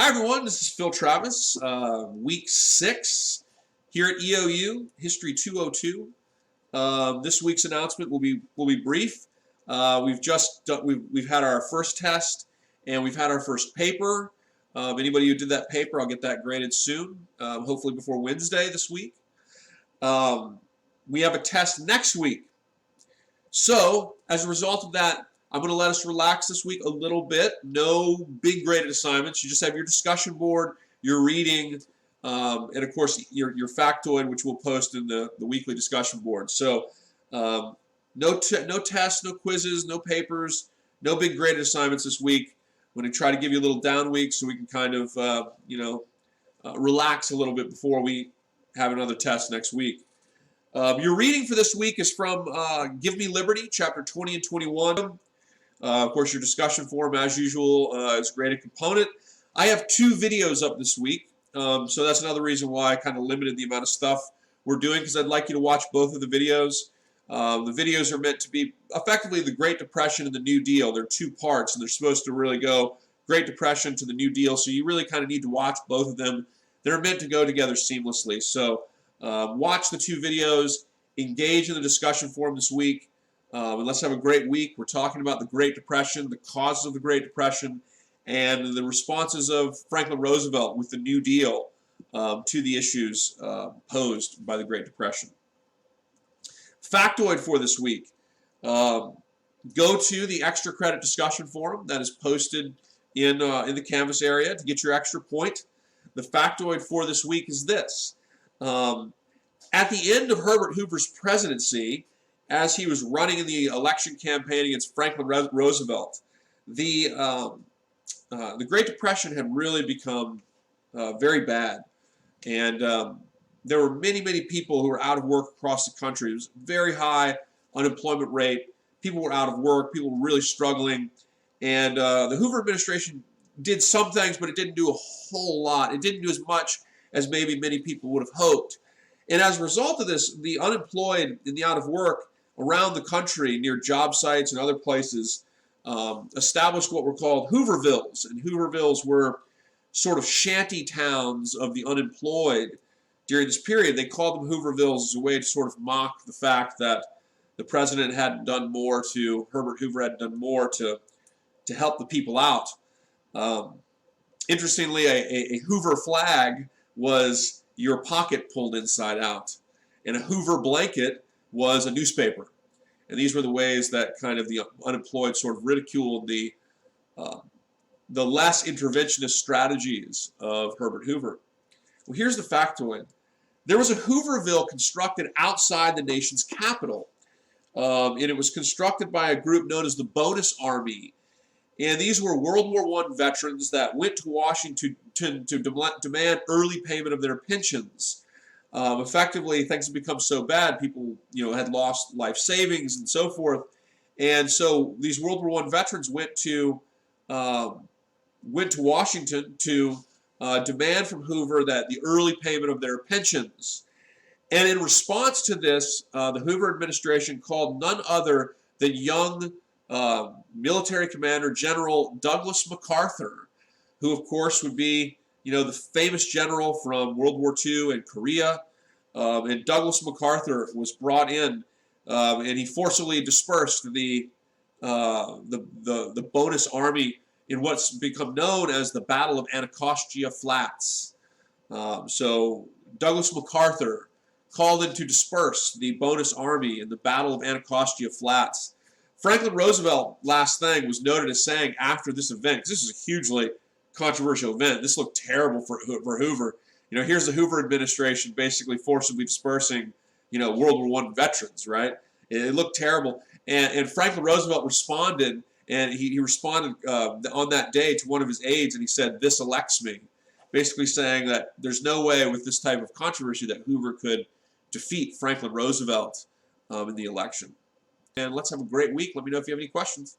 Hi everyone, this is Phil Travis, week 6 here at EOU, History 202. This week's announcement will be brief. We've had our first test and we've had our first paper. Anybody who did that paper, I'll get that graded soon, hopefully before Wednesday this week. We have a test next week. So as a result of that, I'm going to let us relax this week a little bit. No big graded assignments. You just have your discussion board, your reading, and of course your factoid, which we'll post in the weekly discussion board. So no tests, no quizzes, no papers, no big graded assignments this week. I'm going to try to give you a little down week so we can kind of relax a little bit before we have another test next week. Your reading for this week is from Give Me Liberty, chapter 20 and 21. Of course, your discussion forum, as usual, is a graded component. I have 2 videos up this week, so that's another reason why I kind of limited the amount of stuff we're doing, because I'd like you to watch both of the videos. The videos are meant to be effectively the Great Depression and the New Deal. They're 2 parts, and they're supposed to really go Great Depression to the New Deal, so you really kind of need to watch both of them. They're meant to go together seamlessly. So watch the 2 videos, engage in the discussion forum this week. And let's have a great week. We're talking about the Great Depression, the causes of the Great Depression, and the responses of Franklin Roosevelt with the New Deal to the issues posed by the Great Depression. Factoid for this week. Go to the extra credit discussion forum that is posted in the Canvas area to get your extra point. The factoid for this week is this. At the end of Herbert Hoover's presidency, as he was running in the election campaign against Franklin Roosevelt, the Great Depression had really become very bad, and there were many people who were out of work across the country. It was a very high unemployment rate. People were out of work. People were really struggling, and the Hoover administration did some things, but it didn't do a whole lot. It didn't do as much as maybe many people would have hoped. And as a result of this, the unemployed and the out of work around the country near job sites and other places established what were called Hoovervilles. And Hoovervilles were sort of shanty towns of the unemployed during this period. They called them Hoovervilles as a way to sort of mock the fact that the president hadn't done more to, Herbert Hoover hadn't done more to help the people out. Interestingly, a Hoover flag was your pocket pulled inside out, and a Hoover blanket was a newspaper. And these were the ways that kind of the unemployed sort of ridiculed the less interventionist strategies of Herbert Hoover. Well, here's the factoid. There was a Hooverville constructed outside the nation's capital, and it was constructed by a group known as the Bonus Army. And these were World War I veterans that went to Washington to demand early payment of their pensions. Effectively, things had become so bad, people had lost life savings and so forth, and so these World War I veterans went to Washington to demand from Hoover that the early payment of their pensions. And in response to this, the Hoover administration called none other than young military commander General Douglas MacArthur, who of course would be the famous general from World War II and Korea. And Douglas MacArthur was brought in, and he forcibly dispersed the Bonus Army in what's become known as the Battle of Anacostia Flats. So Douglas MacArthur called in to disperse the Bonus Army in the Battle of Anacostia Flats. Franklin Roosevelt, last thing, was noted as saying after this event, because this is a hugely controversial event, this looked terrible for Hoover. Here's the Hoover administration basically forcibly dispersing, World War I veterans, right? It looked terrible. And Franklin Roosevelt responded, and he responded on that day to one of his aides, and he said, "This elects me," basically saying that there's no way with this type of controversy that Hoover could defeat Franklin Roosevelt in the election. And let's have a great week. Let me know if you have any questions.